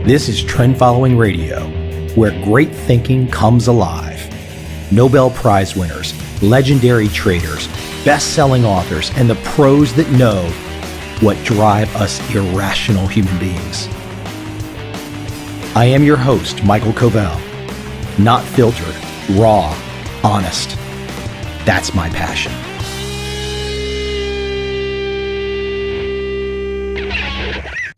This is Trend Following Radio, where great thinking comes alive. Nobel Prize winners, legendary traders, best-selling authors, and the pros that know what drive us irrational human beings. I am your host, MICHAEL COVEL. Not filtered, raw, honest. That's my passion.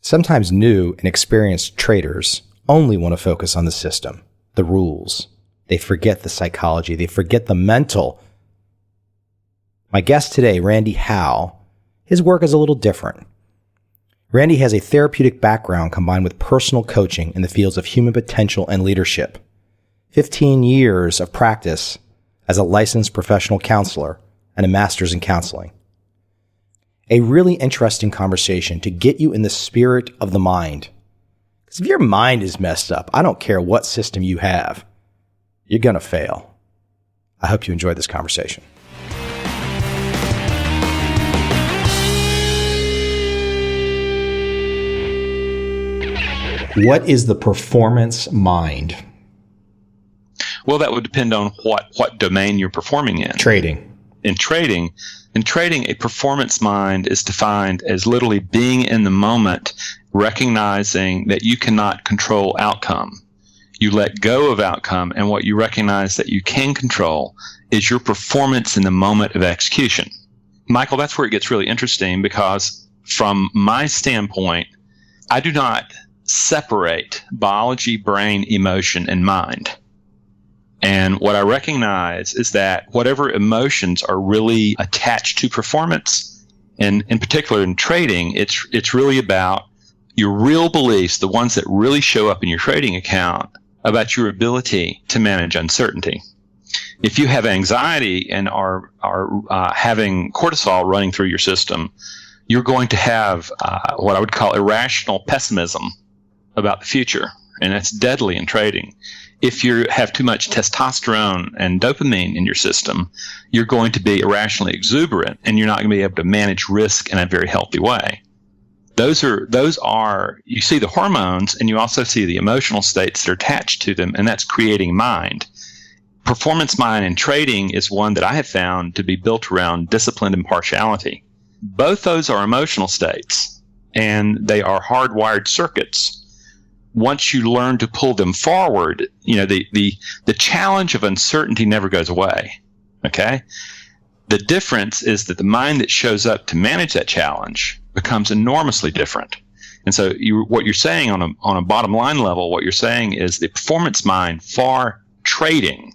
Sometimes new and experienced traders only want to focus on the system, the rules. They forget the psychology. They forget the mental. My guest today, Rande Howell, his work is a little different. Rande has a therapeutic background combined with personal coaching in the fields of human potential and leadership. 15 years of practice as a licensed professional counselor and a master's in counseling. A really interesting conversation to get you in the spirit of the mind. Because if your mind is messed up, I don't care what system you have, you're going to fail. I hope you enjoyed this conversation. What is the performance mind? Well, that would depend on what domain you're performing in. Trading. In trading, a performance mind is defined as literally being in the moment, recognizing that you cannot control outcome. You let go of outcome, and what you recognize that you can control is your performance in the moment of execution. Michael, that's where it gets really interesting, because from my standpoint, I do not separate biology, brain, emotion, and mind. And what I recognize is that whatever emotions are really attached to performance, and in particular in trading, it's really about your real beliefs, the ones that really show up in your trading account, about your ability to manage uncertainty. If you have anxiety and are having cortisol running through your system, you're going to have what I would call irrational pessimism about the future, and that's deadly in trading. If you have too much testosterone and dopamine in your system, you're going to be irrationally exuberant, and you're not going to be able to manage risk in a very healthy way. Those are you see the hormones, and you also see the emotional states that are attached to them, and that's creating mind. Performance mind in trading is one that I have found to be built around disciplined impartiality. Both those are emotional states, and they are hardwired circuits. Once you learn to pull them forward, the challenge of uncertainty never goes away. Okay? The difference is that the mind that shows up to manage that challenge becomes enormously different. And so what you're saying on a bottom line level, what you're saying is the performance mind for trading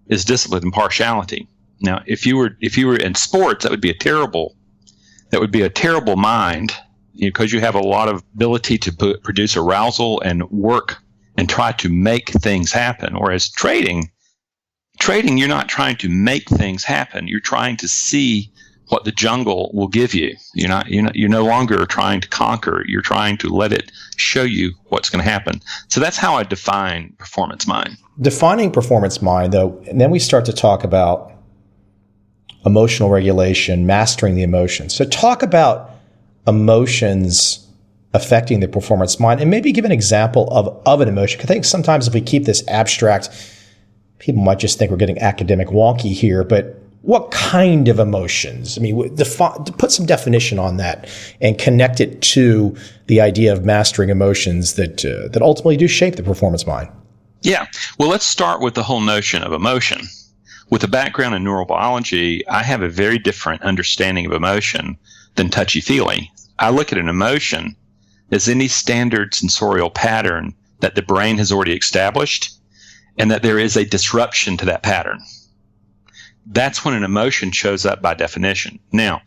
is disciplined impartiality. Now, if you were in sports, that would be a terrible mind, because you have a lot of ability to produce arousal and work and try to make things happen. Whereas trading, you're not trying to make things happen. You're trying to see what the jungle will give you. You're no longer trying to conquer. You're trying to let it show you what's going to happen. So that's how I define performance mind. Defining performance mind, though, and then we start to talk about emotional regulation, mastering the emotions. So talk about emotions affecting the performance mind, and maybe give an example of an emotion. I think sometimes if we keep this abstract, people might just think we're getting academic wonky here, but what kind of emotions? I mean, put some definition on that and connect it to the idea of mastering emotions that ultimately do shape the performance mind. Yeah. Well, let's start with the whole notion of emotion. With a background in neurobiology, I have a very different understanding of emotion than touchy-feely. I look at an emotion as any standard sensorial pattern that the brain has already established, and that there is a disruption to that pattern. That's when an emotion shows up by definition. Now,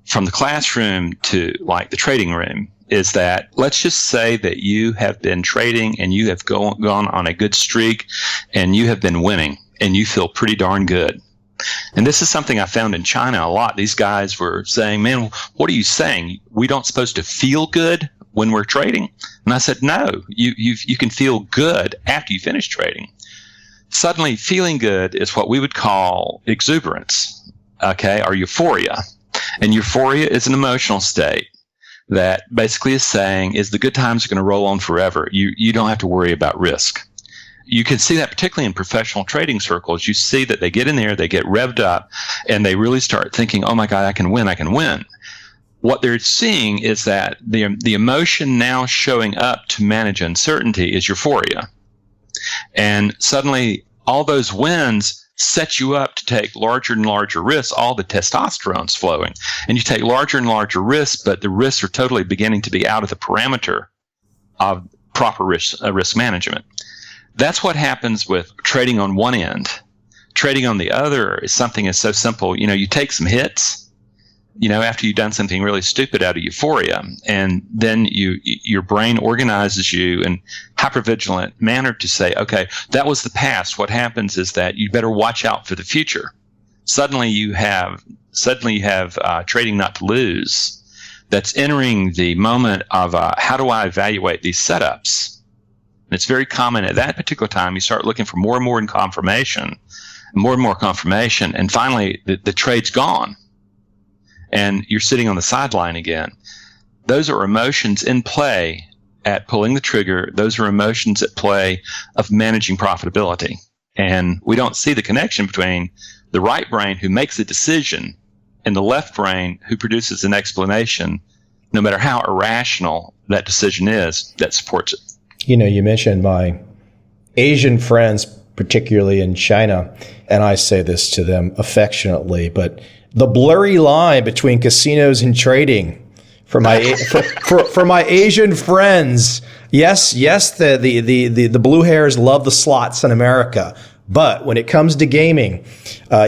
from the classroom to like the trading room, is that let's just say that you have been trading and you have gone on a good streak and you have been winning and you feel pretty darn good. And this is something I found in China a lot. These guys were saying, man, what are you saying? We don't supposed to feel good when we're trading? And I said, no, you can feel good after you finish trading. Suddenly feeling good is what we would call exuberance, okay, or euphoria. And euphoria is an emotional state. that basically is saying is the good times are going to roll on forever. You don't have to worry about risk. You can see that particularly in professional trading circles. You see that they get in there, they get revved up, and they really start thinking, oh my God, I can win, I can win. What they're seeing is that the emotion now showing up to manage uncertainty is euphoria. And suddenly all those wins set you up to take larger and larger risks. All the testosterone's flowing. And you take larger and larger risks, but the risks are totally beginning to be out of the parameter of proper risk management. That's what happens with trading on one end. Trading on the other is something that's so simple. You take some hits, after you've done something really stupid out of euphoria, and then your brain organizes you in hypervigilant manner to say, okay, that was the past. What happens is that you better watch out for the future. Suddenly you have trading not to lose. That's entering the moment of how do I evaluate these setups? And it's very common at that particular time. You start looking for more and more confirmation, and finally the trade's gone. And you're sitting on the sideline again. Those are emotions in play at pulling the trigger. Those are emotions at play of managing profitability. And we don't see the connection between the right brain who makes a decision and the left brain who produces an explanation, no matter how irrational that decision is, that supports it. You mentioned my Asian friends, particularly in China, and I say this to them affectionately, but the blurry line between casinos and trading for my for my Asian friends. Yes, the blue hairs love the slots in America, but when it comes to gaming,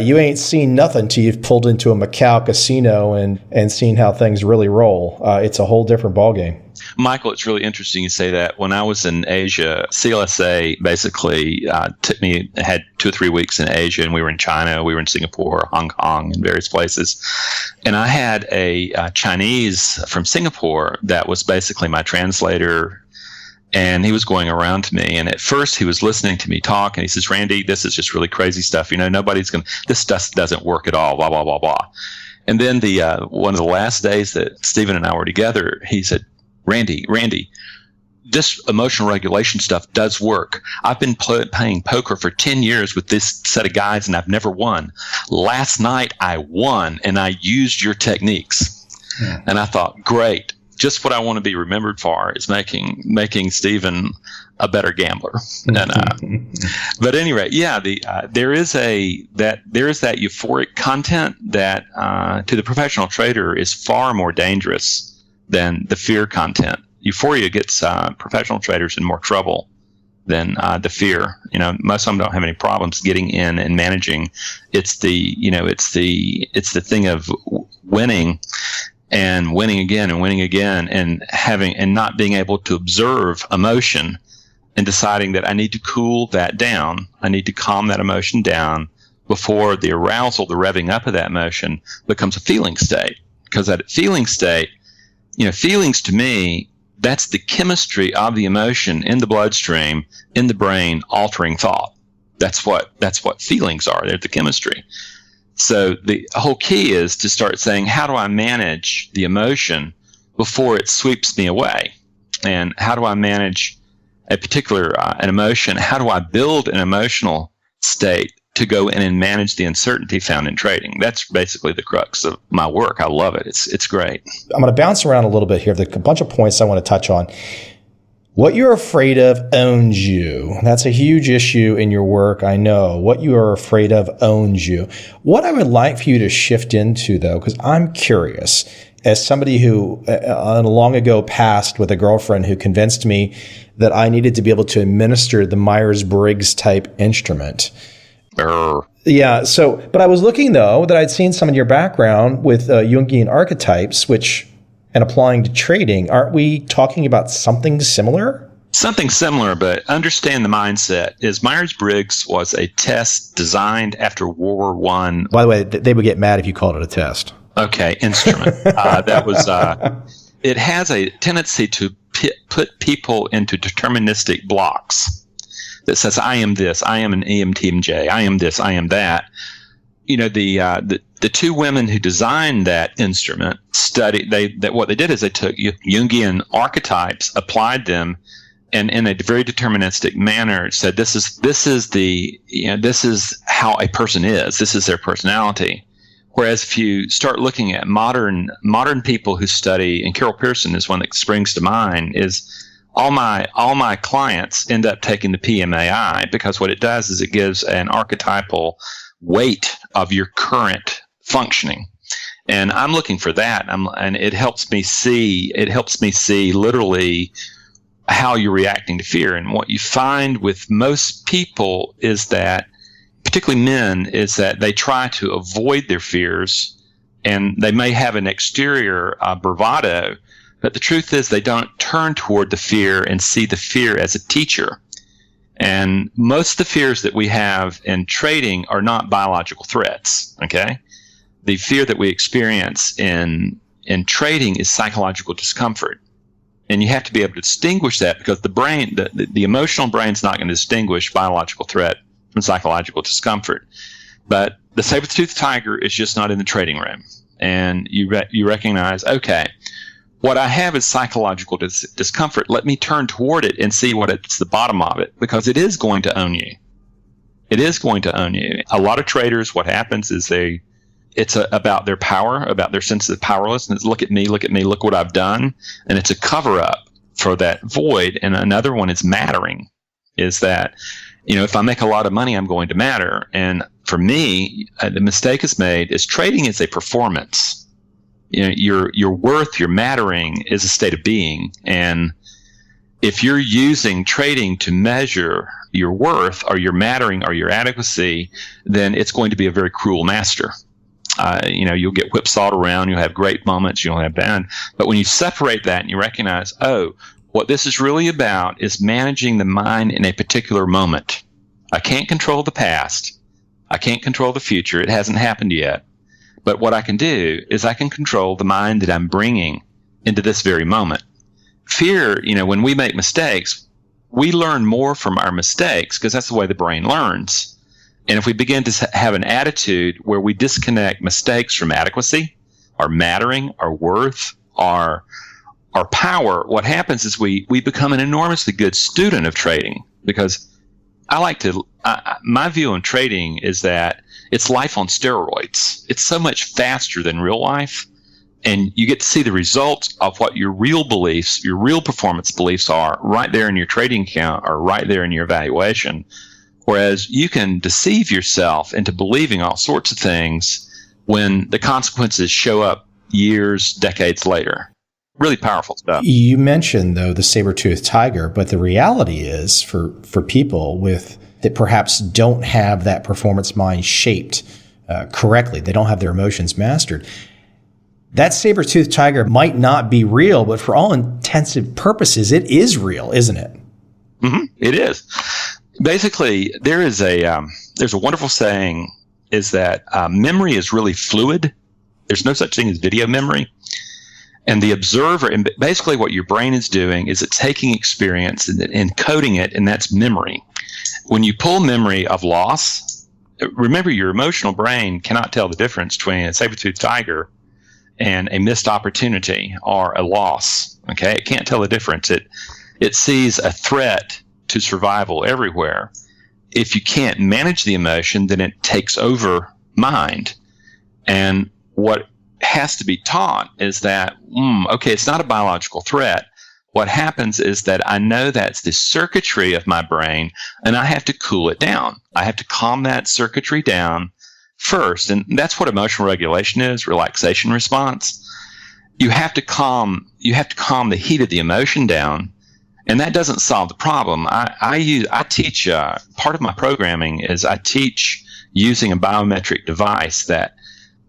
you ain't seen nothing till you've pulled into a Macau casino and seen how things really roll. It's a whole different ballgame. Michael, it's really interesting you say that. When I was in Asia, CLSA basically had 2 or 3 weeks in Asia, and we were in China, we were in Singapore, Hong Kong, and various places. And I had a Chinese from Singapore that was basically my translator, and he was going around to me. And at first he was listening to me talk, and he says, Randy, this is just really crazy stuff. This stuff doesn't work at all, blah, blah, blah, blah. And then one of the last days that Stephen and I were together, he said, Randy, this emotional regulation stuff does work. I've been playing poker for 10 years with this set of guys, and I've never won. Last night I won, and I used your techniques. Yeah. And I thought, great. Just what I want to be remembered for is making Stephen a better gambler. And, but at any rate, there is that euphoric content that to the professional trader is far more dangerous than the fear content. Euphoria gets professional traders in more trouble than the fear. Most of them don't have any problems getting in and managing. It's the thing of winning and winning again and not being able to observe emotion and deciding that I need to cool that down. I need to calm that emotion down before the arousal, the revving up of that emotion becomes a feeling state. Because that feeling state, feelings to me, that's the chemistry of the emotion in the bloodstream, in the brain, altering thought. That's what feelings are. They're the chemistry. So the whole key is to start saying, how do I manage the emotion before it sweeps me away? And how do I manage a particular an emotion? How do I build an emotional state to go in and manage the uncertainty found in trading? That's basically the crux of my work. I love it. It's great. I'm going to bounce around a little bit here. There's a bunch of points I want to touch on. What you're afraid of owns you. That's a huge issue in your work, I know. What you are afraid of owns you. What I would like for you to shift into, though, because I'm curious, as somebody who long ago passed with a girlfriend who convinced me that I needed to be able to administer the Myers-Briggs type instrument. Yeah. So, but I was looking though that I'd seen some in your background with Jungian archetypes, and applying to trading. Aren't we talking about something similar? Something similar, but understand the mindset is Myers-Briggs was a test designed after World War I. By the way, they would get mad if you called it a test. Okay, instrument. It has a tendency to put people into deterministic blocks that says, I am this, I am an EMTMJ, I am this, I am that. the two women who designed that instrument what they did is they took Jungian archetypes, applied them, and in a very deterministic manner said this is how a person is. This is their personality. Whereas if you start looking at modern people who study, and Carol Pearson is one that springs to mind, is all my clients end up taking the PMAI, because what it does is it gives an archetypal weight of your current functioning. And I'm looking for that. And it helps me see literally how you're reacting to fear. And what you find with most people is that, particularly men, is that they try to avoid their fears, and they may have an exterior bravado, but the truth is they don't turn toward the fear and see the fear as a teacher. And most of the fears that we have in trading are not biological threats, okay? The fear that we experience in trading is psychological discomfort. And you have to be able to distinguish that, because the brain, the emotional brain's not going to distinguish biological threat from psychological discomfort. But the saber-toothed tiger is just not in the trading room. And you recognize, okay, what I have is psychological discomfort. Let me turn toward it and see what's the bottom of it, because it is going to own you. It is going to own you. A lot of traders, what happens is it's about their power, about their sense of powerlessness. Look at me, look what I've done. And it's a cover-up for that void. And another one is mattering, is that, if I make a lot of money, I'm going to matter. And for me, the mistake is made is trading is a performance. Your worth, your mattering is a state of being. And if you're using trading to measure your worth or your mattering or your adequacy, then it's going to be a very cruel master. You'll get whipsawed around, you'll have great moments, you'll have bad. But when you separate that and you recognize, what this is really about is managing the mind in a particular moment. I can't control the past. I can't control the future. It hasn't happened yet. But what I can do is I can control the mind that I'm bringing into this very moment. Fear, when we make mistakes, we learn more from our mistakes, because that's the way the brain learns. And if we begin to have an attitude where we disconnect mistakes from adequacy, our mattering, our worth, our power, what happens is we become an enormously good student of trading. Because my view on trading is that it's life on steroids. It's so much faster than real life. And you get to see the results of what your real beliefs, your real performance beliefs are right there in your trading account or right there in your evaluation. Whereas you can deceive yourself into believing all sorts of things when the consequences show up years, decades later. Really powerful stuff. You mentioned, though, the saber-toothed tiger, but the reality is for people that perhaps don't have that performance mind shaped correctly, they don't have their emotions mastered, that saber-toothed tiger might not be real, but for all intensive purposes, it is real, isn't it? Mm-hmm. It is. Basically, there's a wonderful saying, is that memory is really fluid. There's no such thing as video memory. And the observer, and basically what your brain is doing is it's taking experience and encoding it, and that's memory. When you pull memory of loss, remember your emotional brain cannot tell the difference between a saber-toothed tiger and a missed opportunity or a loss. Okay, it can't tell the difference. It sees a threat to survival everywhere. If you can't manage the emotion, then it takes over mind. And what has to be taught is that, okay, it's not a biological threat. What happens is that I know that's the circuitry of my brain, and I have to cool it down. I have to calm that circuitry down first. And that's what emotional regulation is, relaxation response. You have to calm the heat of the emotion down. And that doesn't solve the problem. I teach, part of my programming is I teach using a biometric device that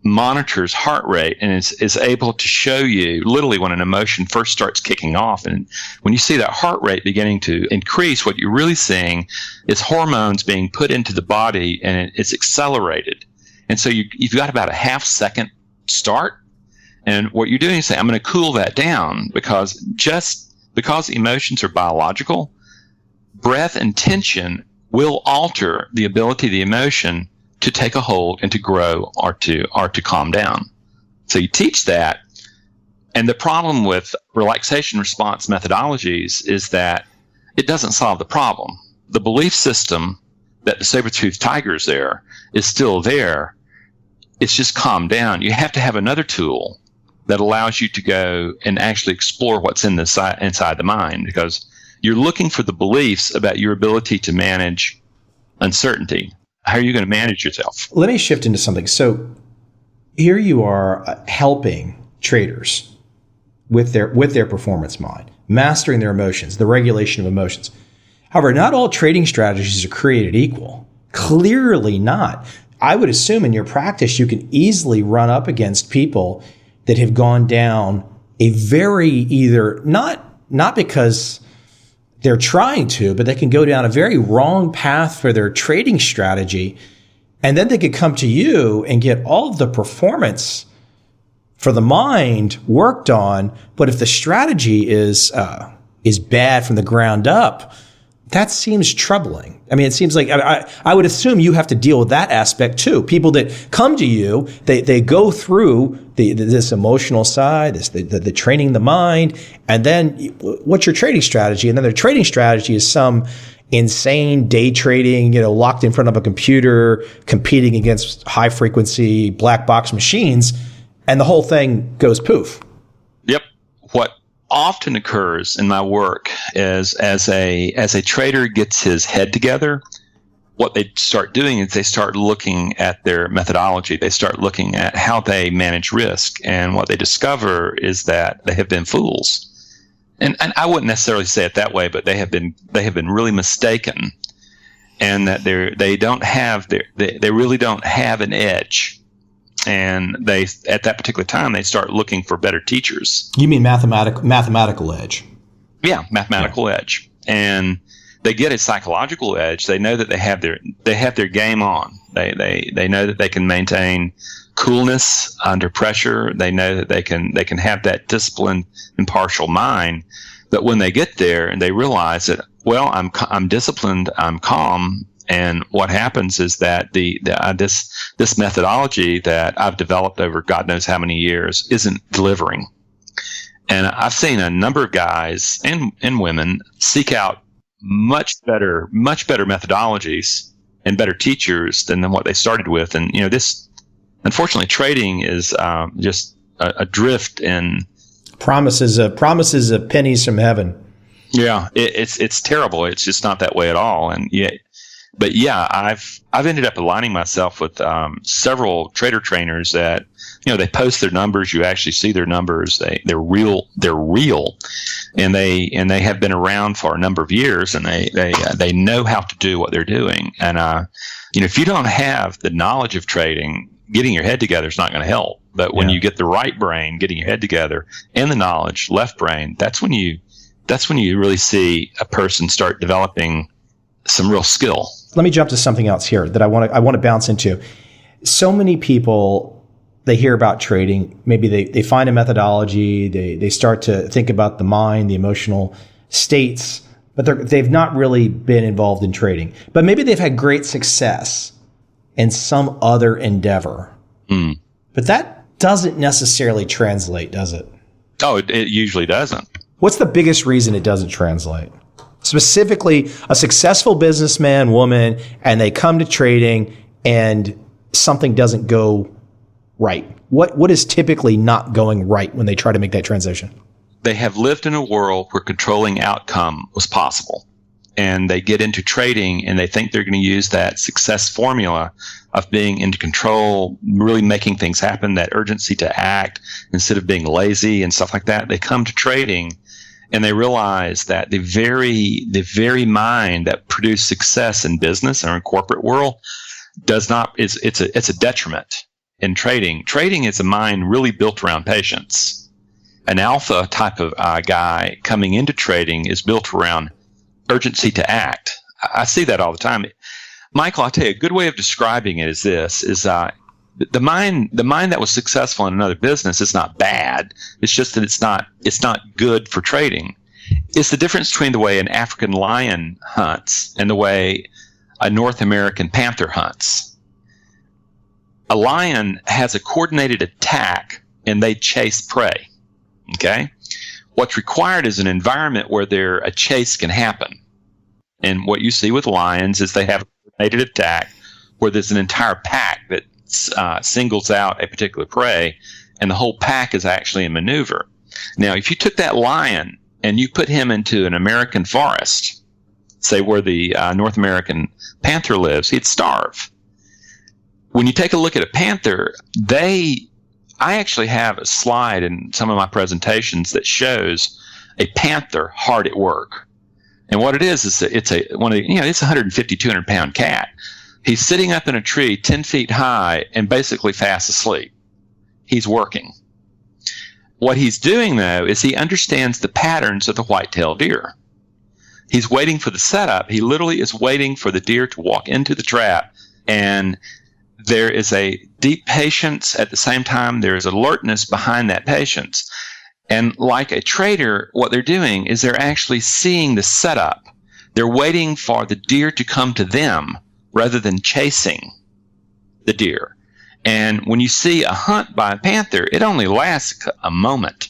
monitors heart rate and is able to show you literally when an emotion first starts kicking off. And when you see that heart rate beginning to increase, what you're really seeing is hormones being put into the body, and it's accelerated. And so you've got about a half second start. And what you're doing is saying, I'm going to cool that down, because emotions are biological, breath and tension will alter the ability of the emotion to take a hold and to grow or to calm down. So you teach that. And the problem with relaxation response methodologies is that it doesn't solve the problem. The belief system that the saber-toothed tiger is there is still there. It's just calmed down. You have to have another tool that allows you to go and actually explore what's inside the mind, because you're looking for the beliefs about your ability to manage uncertainty. How are you going to manage yourself? Let me shift into something. So here you are helping traders with their performance mind, mastering their emotions, the regulation of emotions. However, not all trading strategies are created equal. Clearly not. I would assume in your practice, you can easily run up against people that have gone down a very either not because they're trying to, but they can go down a very wrong path for their trading strategy. And then they could come to you and get all of the performance for the mind worked on. But if the strategy is bad from the ground up, that seems troubling. I mean, it seems like I would assume you have to deal with that aspect too. People that come to you, they go through this emotional side, the training the mind, and then what's your trading strategy? And then their trading strategy is some insane day trading, locked in front of a computer, competing against high frequency black box machines, and the whole thing goes poof. Yep. What often occurs in my work is as a trader gets his head together, what they start doing is they start looking at their methodology. They start looking at how they manage risk. And what they discover is that they have been fools. And I wouldn't necessarily say it that way, but they have been really mistaken, and that they really don't have an edge. And they, at that particular time, they start looking for better teachers. You mean mathematical edge? Yeah, mathematical edge. And they get a psychological edge. They know that they have their game on. They know that they can maintain coolness under pressure. They know that they can have that disciplined, impartial mind. But when they get there and they realize that, well, I'm disciplined, I'm calm. And what happens is that this methodology that I've developed over God knows how many years isn't delivering. And I've seen a number of guys and women seek out much better methodologies and better teachers than what they started with. And this, unfortunately, trading is just a drift in promises of pennies from heaven. Yeah, it's terrible. It's just not that way at all. And yet. But yeah, I've ended up aligning myself with several trader trainers that they post their numbers. You actually see their numbers. They're real, and they have been around for a number of years, and they know how to do what they're doing. And if you don't have the knowledge of trading, getting your head together is not going to help. But when you get the right brain, getting your head together, and the knowledge, left brain, that's when you really see a person start developing some real skill. Let me jump to something else here that I want to bounce into. So many people, they hear about trading. Maybe they find a methodology. They start to think about the mind, the emotional states, but they've not really been involved in trading. But maybe they've had great success in some other endeavor. Mm. But that doesn't necessarily translate, does it? Oh, it usually doesn't. What's the biggest reason it doesn't translate? Specifically, a successful businessman, woman, and they come to trading and something doesn't go right. What is typically not going right when they try to make that transition? They have lived in a world where controlling outcome was possible. And they get into trading and they think they're going to use that success formula of being into control, really making things happen, that urgency to act instead of being lazy and stuff like that. They come to trading and they realize that the very mind that produced success in business or in corporate world it's a detriment in trading. Trading is a mind really built around patience. An alpha type of guy coming into trading is built around urgency to act. I see that all the time. Michael, I'll tell you, a good way of describing it is this, the mind that was successful in another business is not bad. It's just that it's not good for trading. It's the difference between the way an African lion hunts and the way a North American panther hunts. A lion has a coordinated attack and they chase prey. Okay? What's required is an environment where a chase can happen. And what you see with lions is they have a coordinated attack where there's an entire pack that singles out a particular prey, and the whole pack is actually in maneuver. Now, if you took that lion and you put him into an American forest, say where the North American panther lives, he'd starve. When you take a look at a panther, I actually have a slide in some of my presentations that shows a panther hard at work. And what it is it's a 150, 200 pound cat. He's sitting up in a tree 10 feet high and basically fast asleep. He's working. What he's doing, though, is he understands the patterns of the white-tailed deer. He's waiting for the setup. He literally is waiting for the deer to walk into the trap, and there is a deep patience. At the same time, there is alertness behind that patience. And like a trader, what they're doing is they're actually seeing the setup. They're waiting for the deer to come to them rather than chasing the deer. And when you see a hunt by a panther, it only lasts a moment.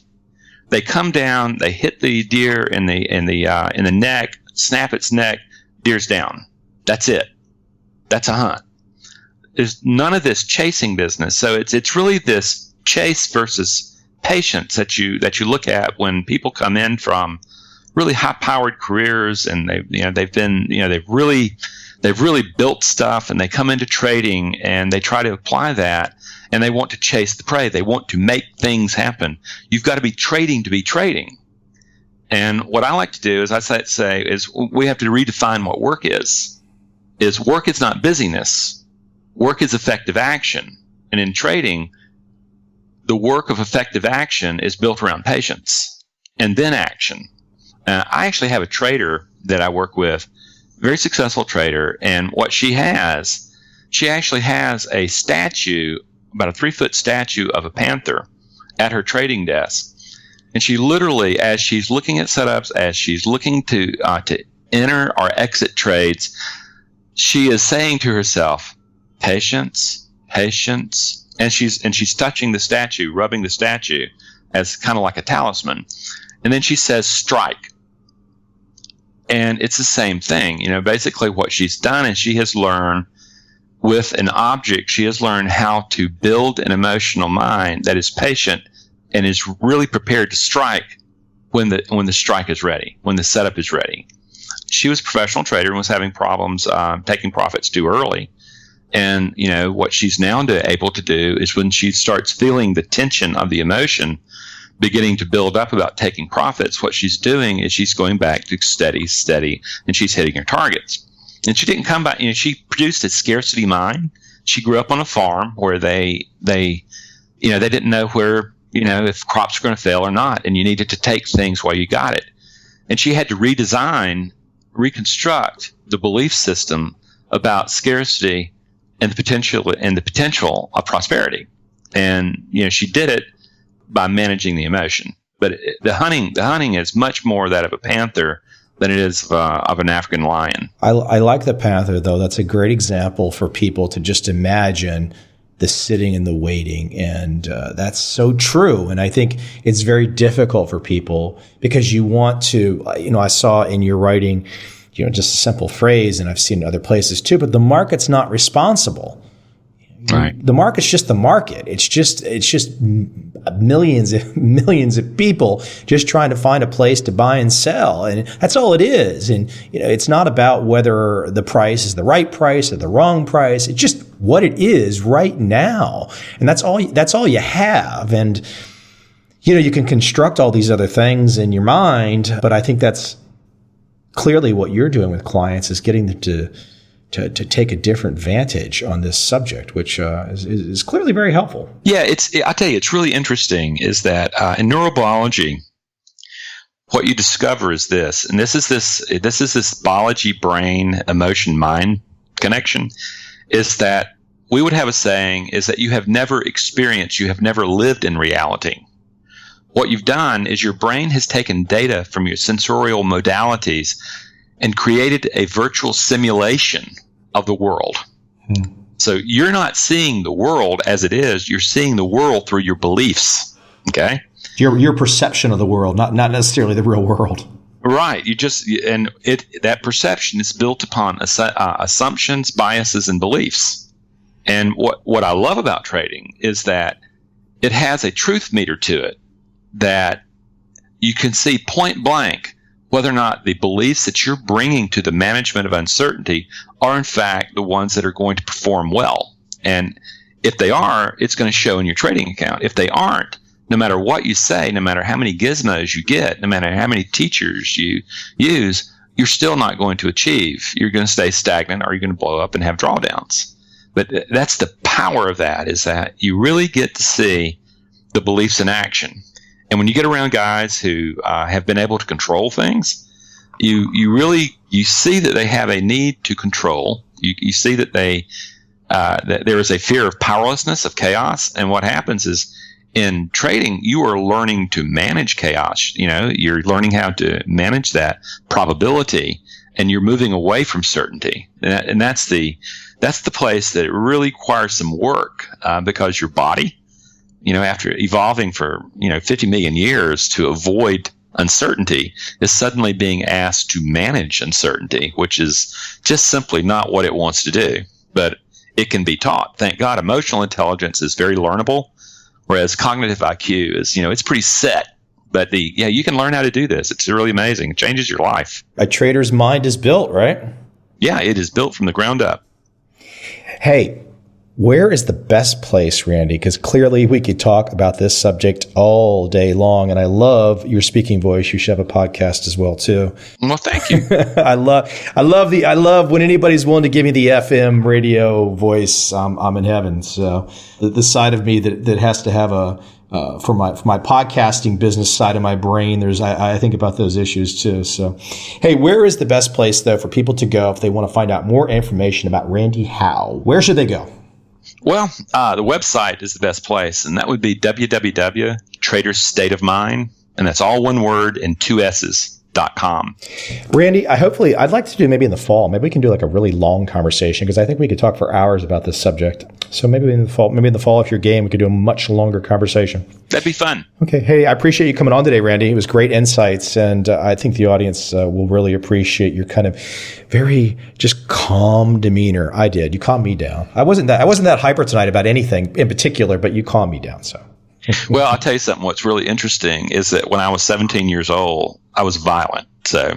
They come down, they hit the deer in the neck, snap its neck, deer's down. That's it. That's a hunt. There's none of this chasing business. So it's really this chase versus patience that you look at when people come in from really high-powered careers, and they've really built stuff, and they come into trading and they try to apply that, and they want to chase the prey. They want to make things happen. You've got to be trading to be trading. And what I like to do is we have to redefine what work is. Work is not busyness. Work is effective action. And in trading, the work of effective action is built around patience and then action. I actually have a trader that I work with, very successful trader, and what she actually has a statue, about a 3-foot statue of a panther at her trading desk. And she literally, as she's looking at setups, as she's looking to enter or exit trades, she is saying to herself, patience, patience, and she's touching the statue, rubbing the statue as kind of like a talisman. And then she says, strike. And it's the same thing. Basically what she's done is she has learned with an object, she has learned how to build an emotional mind that is patient and is really prepared to strike when the strike is ready, when the setup is ready. She was a professional trader and was having problems taking profits too early. And, what she's now able to do is when she starts feeling the tension of the emotion beginning to build up about taking profits, what she's doing is she's going back to steady, and she's hitting her targets. And she didn't come back, she produced a scarcity mind. She grew up on a farm where they didn't know where, if crops were going to fail or not, and you needed to take things while you got it. And she had to reconstruct the belief system about scarcity and the potential of prosperity. And, she did it by managing the emotion. But the hunting is much more that of a panther than it is of an African lion. I like the panther, though. That's a great example for people to just imagine the sitting and the waiting. And that's so true. And I think it's very difficult for people because you want to, I saw in your writing, just a simple phrase, and I've seen it other places too, but the market's not responsible. Right. The market's just the market. It's just millions of people just trying to find a place to buy and sell, and that's all it is. And it's not about whether the price is the right price or the wrong price. It's just what it is right now, and that's all you have. And you can construct all these other things in your mind, but I think that's clearly what you're doing with clients is getting them to take a different vantage on this subject, which is clearly very helpful. Yeah, I tell you, it's really interesting is that in neurobiology, what you discover is this, and this is this biology, brain, emotion, mind connection, is that we would have a saying is that you have never lived in reality. What you've done is your brain has taken data from your sensorial modalities and created a virtual simulation of the world. So you're not seeing the world as it is. You're seeing the world through your beliefs. Okay. Your perception of the world, not necessarily the real world. Right. That perception is built upon assumptions, biases, and beliefs. And what I love about trading is that it has a truth meter to it, that you can see point blank whether or not the beliefs that you're bringing to the management of uncertainty are in fact the ones that are going to perform well. And if they are, it's going to show in your trading account. If they aren't, no matter what you say, no matter how many gizmos you get, no matter how many teachers you use, you're still not going to achieve. You're going to stay stagnant, or you're going to blow up and have drawdowns. But that's the power of that, is that you really get to see the beliefs in action. And when you get around guys who have been able to control things, you see that they have a need to control. You see that that there is a fear of powerlessness, of chaos. And what happens is, in trading, you are learning to manage chaos. You're learning how to manage that probability, and you're moving away from certainty. And that's the place that it really requires some work, because your body, after evolving for 50 million years to avoid uncertainty, is suddenly being asked to manage uncertainty, which is just simply not what it wants to do. But it can be taught. Thank God, emotional intelligence is very learnable. Whereas cognitive IQ is, it's pretty set. But you can learn how to do this. It's really amazing. It changes your life. A trader's mind is built, right? Yeah, it is built from the ground up. Hey, where is the best place, Randy? Because clearly we could talk about this subject all day long, and I love your speaking voice. You should have a podcast as well, too. Well, thank you. I love when anybody's willing to give me the FM radio voice. I'm in heaven. So the side of me that has to have for my podcasting business side of my brain, I think about those issues too. So, hey, where is the best place though for people to go if they want to find out more information about Randy Howell? Where should they go? Well, the website is the best place, and that would be www.tradersstateofmind, and that's all one word and 2 S's.com. Randy, I'd like to do maybe in the fall. Maybe we can do like a really long conversation, because I think we could talk for hours about this subject. So maybe in the fall, if you're game, we could do a much longer conversation. That'd be fun. Okay. Hey, I appreciate you coming on today, Randy. It was great insights, and I think the audience will really appreciate your kind of very just calm demeanor. I did. You calmed me down. I wasn't that hyper tonight about anything in particular, but you calmed me down. So. Well, I'll tell you something. What's really interesting is that when I was 17 years old, I was violent. So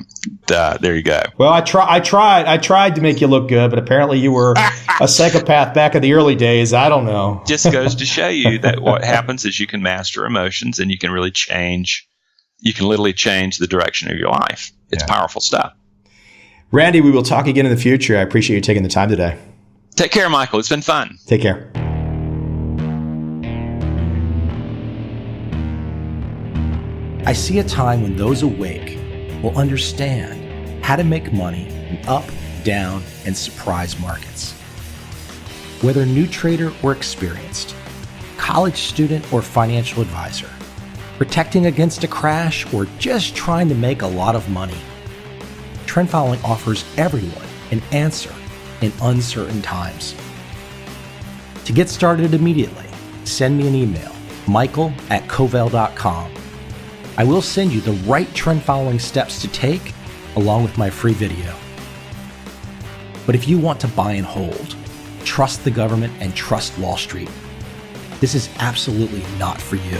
there you go. Well, I tried to make you look good, but apparently you were a psychopath back in the early days. I don't know. Just goes to show you that what happens is you can master emotions, and you can really change. You can literally change the direction of your life. It's powerful stuff. Randy, we will talk again in the future. I appreciate you taking the time today. Take care, Michael. It's been fun. Take care. I see a time when those awake will understand how to make money in up, down, and surprise markets. Whether new trader or experienced, college student or financial advisor, protecting against a crash or just trying to make a lot of money, trend following offers everyone an answer in uncertain times. To get started immediately, send me an email, michael@covel.com. I will send you the right trend following steps to take along with my free video. But if you want to buy and hold, trust the government and trust Wall Street, this is absolutely not for you.